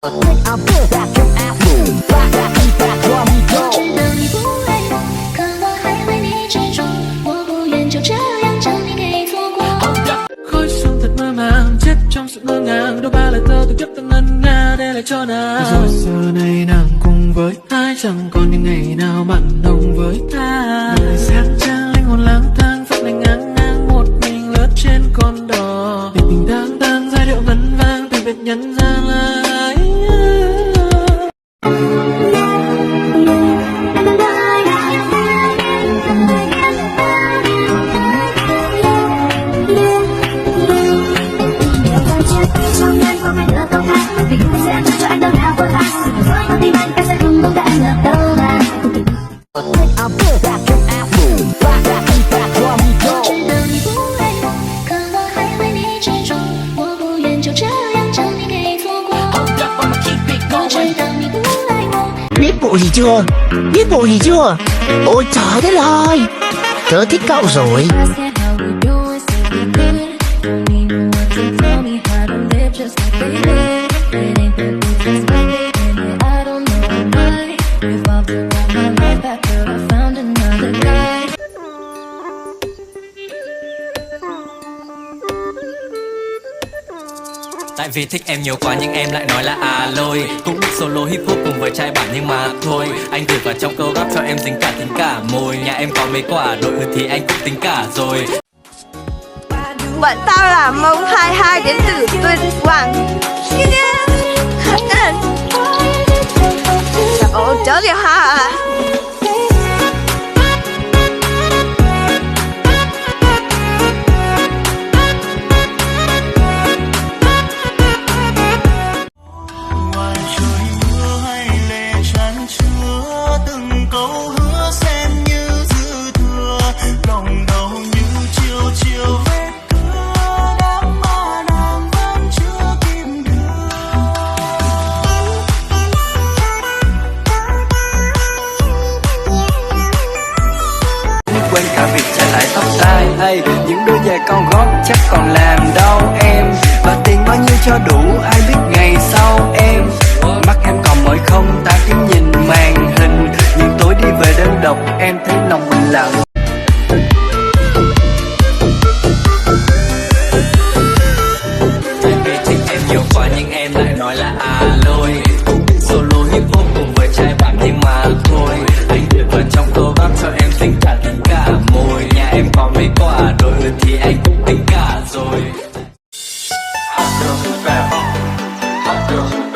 我知道你不爱我，可我还为你执着。我不愿就这样将你给错过。khói sương thật mơ màng chết trong sự ngỡ ngàng, đôi ba lời thơ tôi chấp ta ngân nga để lại cho nàng. Rồi giờ này nàng cùng với ai, chẳng còn những ngày nào mặn nồng với ta. Đời sáng trang linh hồn lang thang, phận này ngang ngang một mình lướt trên con đò. Để tình tang tang giai điệu ngân vang, từ biệt nhận ra là ai. Biết bộ gì chưa? Biết bộ gì chưa? Ôi trời đất ơi, tớ thích cậu rồi. Tại vì thích em nhiều quá nhưng em lại nói là à lôi. Cũng biết solo hip hop cùng với trai bản nhưng mà thôi. Anh gửi vào trong câu rap cho em dính cả tính cả mồi. Nhà em có mấy quả đội thì anh cũng tính cả rồi. Bọn tao là Mông 22 đến từ Tuyên Quang. Ồ chớ kìa hả? Quên cả việc trả lại tóc tai. Hey, những đôi giày cao gót chắc còn làm đau em. Và tiền bao nhiêu cho đủ ai biết ngày sau em. Mắt em còn mỏi không ta cứ nhìn màn hình. Nhưng tối đi về đơn độc em thấy lòng mình lặng. Tại vì thích em nhiều quá nhưng em lại nói là à lôi. Cũng biết solo hip hop cùng với trai bản nhưng mà thôi. Anh viết vào trong câu rap cho em tính cả tính cả mồi. Nhà em có mấy quả đôi thì anh cũng tính cả rồi. Hot girls, bad boy. Hot girls.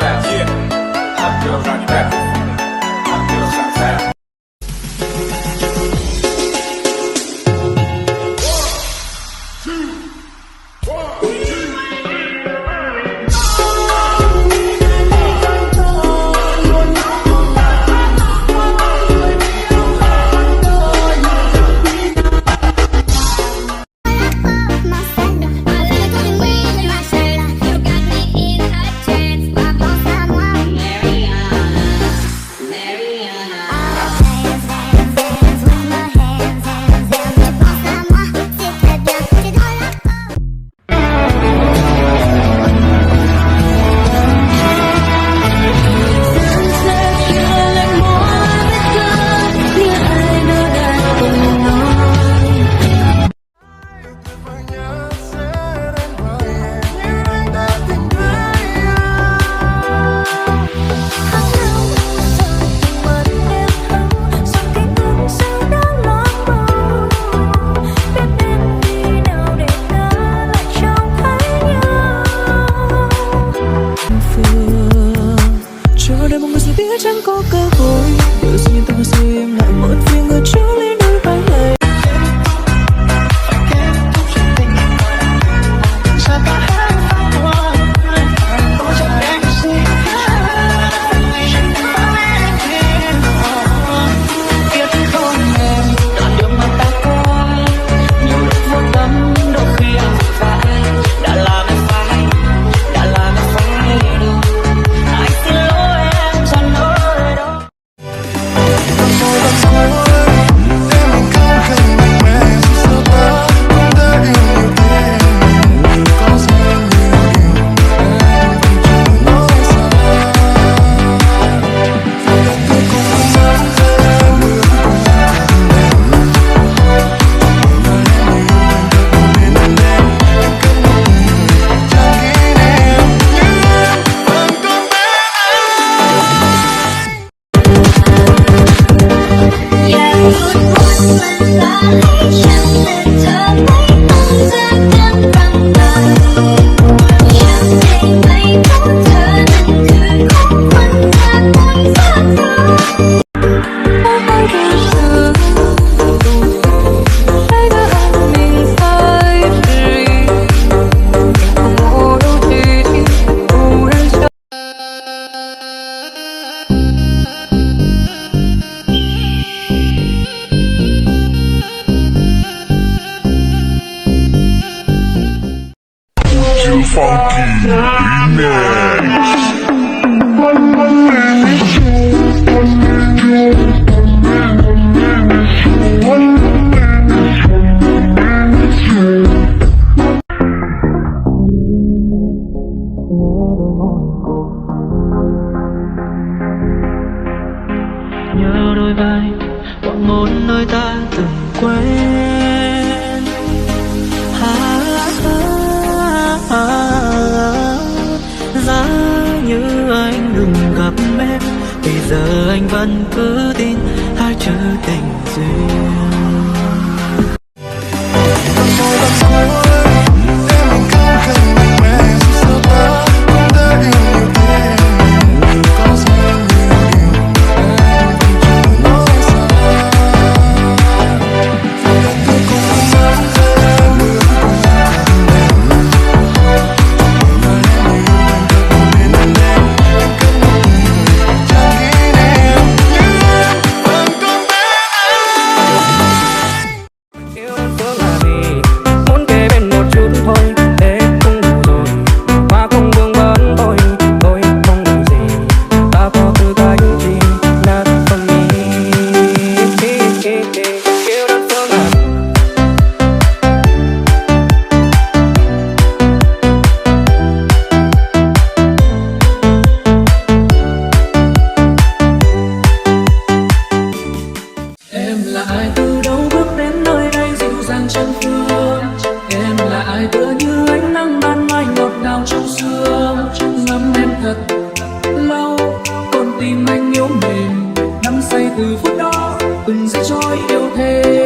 đôi ta từng quên. Giá như anh đừng gặp em, bây giờ anh vẫn cứ tin hai chữ tình duyên. Tim anh yếu mềm, đắm say từ phút đó từng giây trôi yêu thêm.